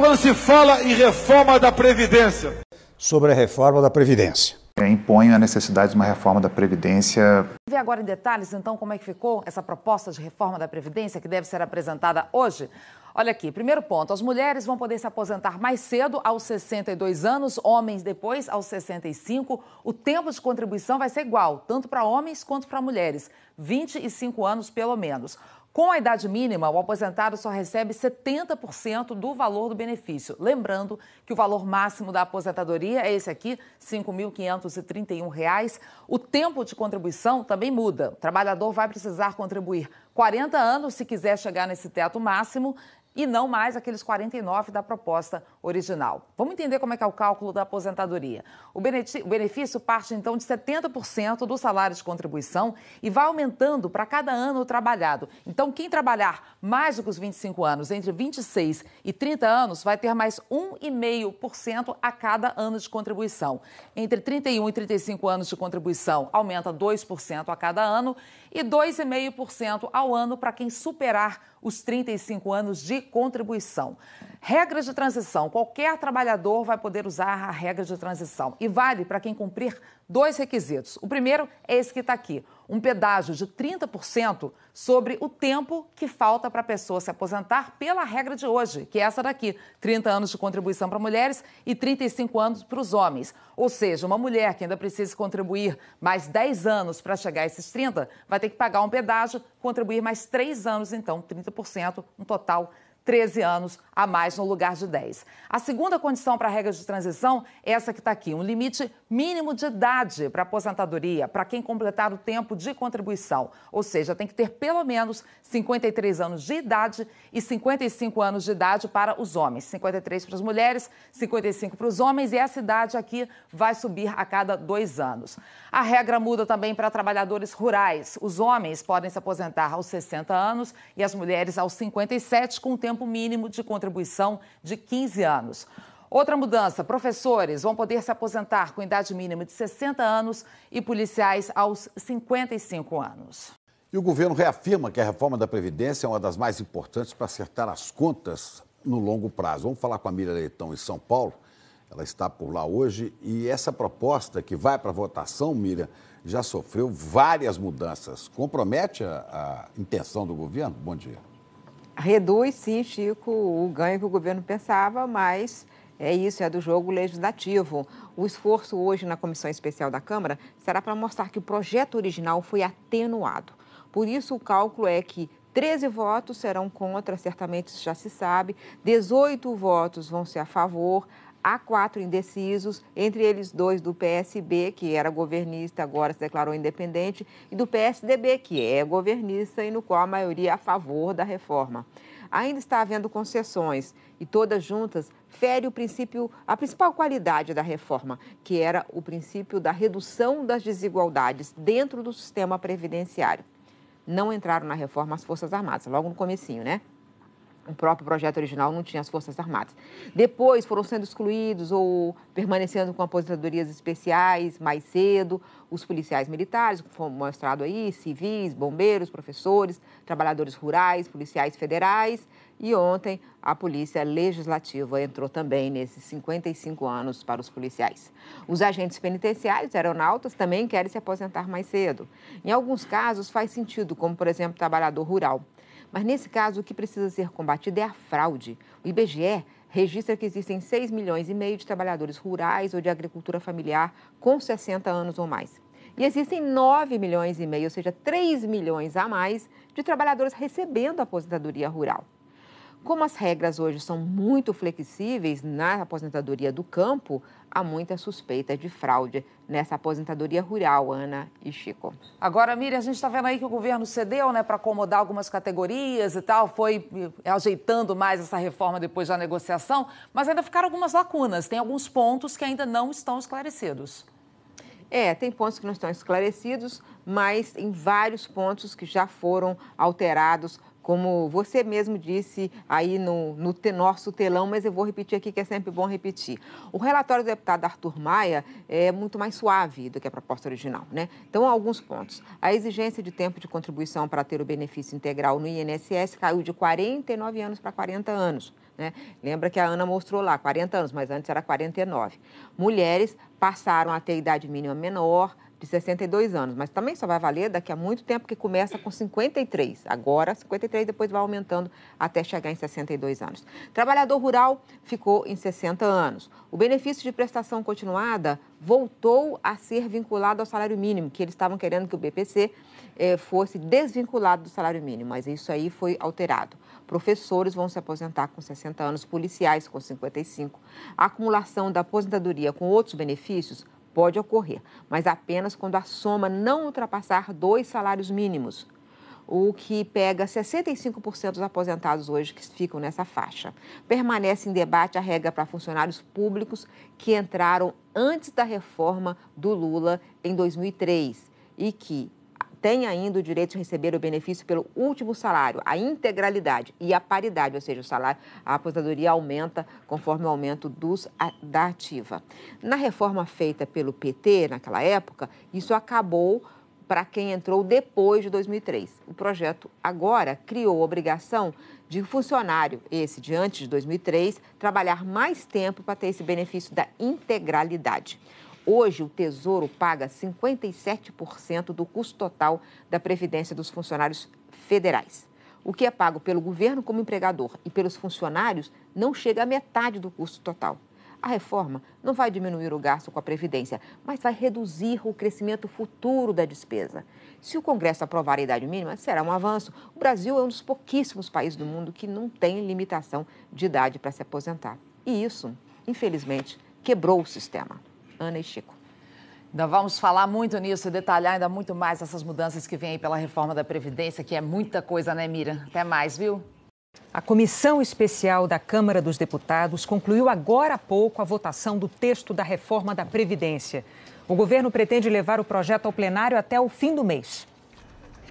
quando se fala em reforma da Previdência? Sobre a reforma da Previdência. Impõe a necessidade de uma reforma da Previdência. Vê agora em detalhes, então, como é que ficou essa proposta de reforma da Previdência que deve ser apresentada hoje? Olha aqui, primeiro ponto, as mulheres vão poder se aposentar mais cedo, aos 62 anos, homens depois, aos 65. O tempo de contribuição vai ser igual, tanto para homens quanto para mulheres, 25 anos pelo menos. Com a idade mínima, o aposentado só recebe 70% do valor do benefício. Lembrando que o valor máximo da aposentadoria é esse aqui, R$ 5.531. O tempo de contribuição também muda. O trabalhador vai precisar contribuir 40 anos se quiser chegar nesse teto máximo e não mais aqueles 49 da proposta original. Vamos entender como é que é o cálculo da aposentadoria. O benefício parte, então, de 70% do salário de contribuição e vai aumentando para cada ano trabalhado. Então, quem trabalhar mais do que os 25 anos, entre 26 e 30 anos, vai ter mais 1,5% a cada ano de contribuição. Entre 31 e 35 anos de contribuição, aumenta 2% a cada ano e 2,5% ao ano para quem superar os 35 anos de contribuição. Regras de transição. Qualquer trabalhador vai poder usar a regra de transição e vale para quem cumprir dois requisitos. O primeiro é esse que está aqui, um pedágio de 30% sobre o tempo que falta para a pessoa se aposentar pela regra de hoje, que é essa daqui, 30 anos de contribuição para mulheres e 35 anos para os homens. Ou seja, uma mulher que ainda precisa contribuir mais 10 anos para chegar a esses 30, vai ter que pagar um pedágio, contribuir mais 3 anos, então 30%, um total 13 anos a mais no lugar de 10. A segunda condição para a regra de transição é essa que está aqui, um limite mínimo de idade para aposentadoria, para quem completar o tempo de contribuição. Ou seja, tem que ter pelo menos 53 anos de idade e 55 anos de idade para os homens. 53 para as mulheres, 55 para os homens e essa idade aqui vai subir a cada 2 anos. A regra muda também para trabalhadores rurais. Os homens podem se aposentar aos 60 anos e as mulheres aos 57, com um tempo mínimo de contribuição de 15 anos. Outra mudança, professores vão poder se aposentar com idade mínima de 60 anos e policiais aos 55 anos. E o governo reafirma que a reforma da Previdência é uma das mais importantes para acertar as contas no longo prazo. Vamos falar com a Miriam Leitão em São Paulo, ela está por lá hoje e essa proposta que vai para votação, Miriam, já sofreu várias mudanças. Compromete a intenção do governo? Bom dia. Reduz, sim, Chico, o ganho que o governo pensava, mas é isso, é do jogo legislativo. O esforço hoje na Comissão Especial da Câmara será para mostrar que o projeto original foi atenuado. Por isso, o cálculo é que 13 votos serão contra, certamente isso já se sabe, 18 votos vão ser a favor, há 4 indecisos, entre eles 2 do PSB, que era governista, agora se declarou independente, e do PSDB, que é governista e no qual a maioria é a favor da reforma. Ainda está havendo concessões e todas juntas fere o princípio, a principal qualidade da reforma, que era o princípio da redução das desigualdades dentro do sistema previdenciário. Não entraram na reforma as Forças Armadas, logo no comecinho, né? O próprio projeto original não tinha as Forças Armadas. Depois foram sendo excluídos ou permanecendo com aposentadorias especiais mais cedo, os policiais militares, que foi mostrado aí, civis, bombeiros, professores, trabalhadores rurais, policiais federais. E ontem a Polícia Legislativa entrou também nesses 55 anos para os policiais. Os agentes penitenciários, aeronautas, também querem se aposentar mais cedo. Em alguns casos faz sentido, como por exemplo, trabalhador rural. Mas, nesse caso, o que precisa ser combatido é a fraude. O IBGE registra que existem 6,5 milhões de trabalhadores rurais ou de agricultura familiar com 60 anos ou mais. E existem 9,5 milhões, ou seja, 3 milhões a mais de trabalhadores recebendo aposentadoria rural. Como as regras hoje são muito flexíveis na aposentadoria do campo, há muita suspeita de fraude nessa aposentadoria rural, Ana e Chico. Agora, Miriam, a gente está vendo aí que o governo cedeu, né, para acomodar algumas categorias e tal, foi ajeitando mais essa reforma depois da negociação, mas ainda ficaram algumas lacunas, tem alguns pontos que ainda não estão esclarecidos. Tem pontos que não estão esclarecidos, mas em vários pontos que já foram alterados, como você mesmo disse aí no nosso telão, mas eu vou repetir aqui que é sempre bom repetir. O relatório do deputado Arthur Maia é muito mais suave do que a proposta original, né? Então, alguns pontos. A exigência de tempo de contribuição para ter o benefício integral no INSS caiu de 49 anos para 40 anos. né? Lembra que a Ana mostrou lá, 40 anos, mas antes era 49. Mulheres passaram a ter idade mínima menor, de 62 anos, mas também só vai valer daqui a muito tempo, que começa com 53. Agora, 53, depois vai aumentando até chegar em 62 anos. Trabalhador rural ficou em 60 anos. O benefício de prestação continuada voltou a ser vinculado ao salário mínimo, que eles estavam querendo que o BPC fosse desvinculado do salário mínimo, mas isso aí foi alterado. Professores vão se aposentar com 60 anos, policiais com 55. A acumulação da aposentadoria com outros benefícios pode ocorrer, mas apenas quando a soma não ultrapassar 2 salários mínimos, o que pega 65% dos aposentados hoje que ficam nessa faixa. Permanece em debate a regra para funcionários públicos que entraram antes da reforma do Lula em 2003 e que tem ainda o direito de receber o benefício pelo último salário, a integralidade e a paridade, ou seja, o salário, a aposentadoria aumenta conforme o aumento da ativa. Na reforma feita pelo PT, naquela época, isso acabou para quem entrou depois de 2003. O projeto agora criou a obrigação de funcionário, esse de antes de 2003, trabalhar mais tempo para ter esse benefício da integralidade. Hoje, o Tesouro paga 57% do custo total da Previdência dos funcionários federais. O que é pago pelo governo como empregador e pelos funcionários não chega à metade do custo total. A reforma não vai diminuir o gasto com a Previdência, mas vai reduzir o crescimento futuro da despesa. Se o Congresso aprovar a idade mínima, será um avanço. O Brasil é um dos pouquíssimos países do mundo que não tem limitação de idade para se aposentar. E isso, infelizmente, quebrou o sistema. Ana e Chico. Ainda vamos falar muito nisso e detalhar ainda muito mais essas mudanças que vêm aí pela reforma da Previdência, que é muita coisa, né, Mira? Até mais, viu? A Comissão Especial da Câmara dos Deputados concluiu agora há pouco a votação do texto da reforma da Previdência. O governo pretende levar o projeto ao plenário até o fim do mês.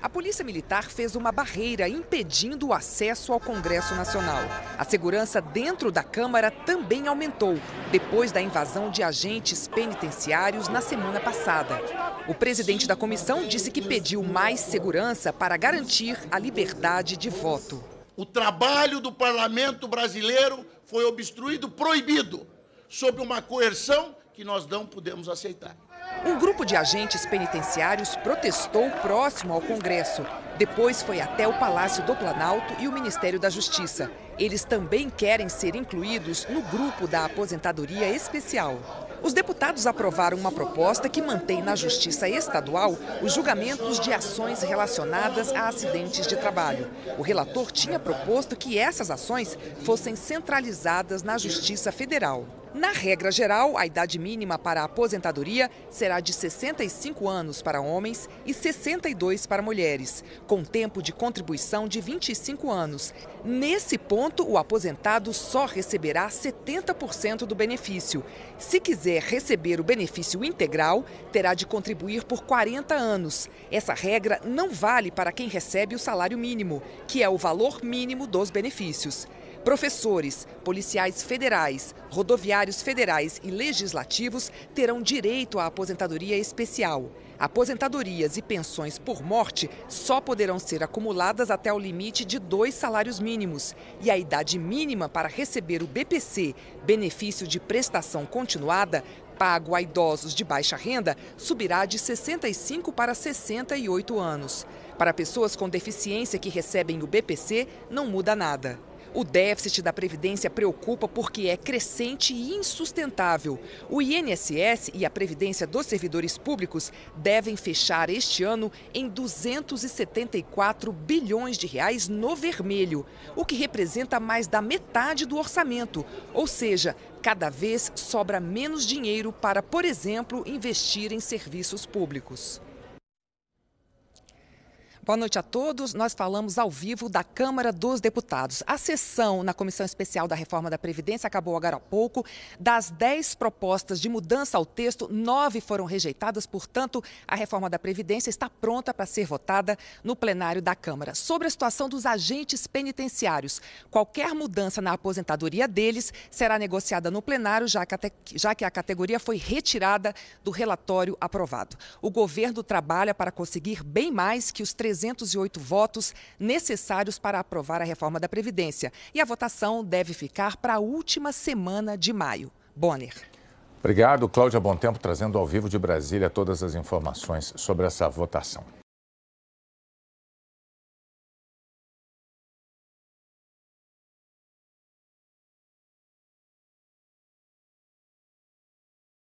A Polícia Militar fez uma barreira impedindo o acesso ao Congresso Nacional. A segurança dentro da Câmara também aumentou, depois da invasão de agentes penitenciários na semana passada. O presidente da comissão disse que pediu mais segurança para garantir a liberdade de voto. O trabalho do parlamento brasileiro foi obstruído, proibido, sob uma coerção que nós não podemos aceitar. Um grupo de agentes penitenciários protestou próximo ao Congresso. Depois foi até o Palácio do Planalto e o Ministério da Justiça. Eles também querem ser incluídos no grupo da aposentadoria especial. Os deputados aprovaram uma proposta que mantém na Justiça Estadual os julgamentos de ações relacionadas a acidentes de trabalho. O relator tinha proposto que essas ações fossem centralizadas na Justiça Federal. Na regra geral, a idade mínima para a aposentadoria será de 65 anos para homens e 62 para mulheres, com tempo de contribuição de 25 anos. Nesse ponto, o aposentado só receberá 70% do benefício. Se quiser receber o benefício integral, terá de contribuir por 40 anos. Essa regra não vale para quem recebe o salário mínimo, que é o valor mínimo dos benefícios. Professores, policiais federais, rodoviários federais e legislativos terão direito à aposentadoria especial. Aposentadorias e pensões por morte só poderão ser acumuladas até o limite de 2 salários mínimos. E a idade mínima para receber o BPC, benefício de prestação continuada, pago a idosos de baixa renda, subirá de 65 para 68 anos. Para pessoas com deficiência que recebem o BPC, não muda nada. O déficit da Previdência preocupa porque é crescente e insustentável. O INSS e a Previdência dos servidores públicos devem fechar este ano em 274 bilhões de reais no vermelho, o que representa mais da metade do orçamento. Ou seja, cada vez sobra menos dinheiro para, por exemplo, investir em serviços públicos. Boa noite a todos. Nós falamos ao vivo da Câmara dos Deputados. A sessão na Comissão Especial da Reforma da Previdência acabou agora há pouco. Das 10 propostas de mudança ao texto, 9 foram rejeitadas. Portanto, a reforma da Previdência está pronta para ser votada no plenário da Câmara. Sobre a situação dos agentes penitenciários, qualquer mudança na aposentadoria deles será negociada no plenário, já que a categoria foi retirada do relatório aprovado. O governo trabalha para conseguir bem mais que os 300 208 votos necessários para aprovar a reforma da Previdência. E a votação deve ficar para a última semana de maio. Bonner. Obrigado, Cláudia Bom Tempo, trazendo ao vivo de Brasília todas as informações sobre essa votação.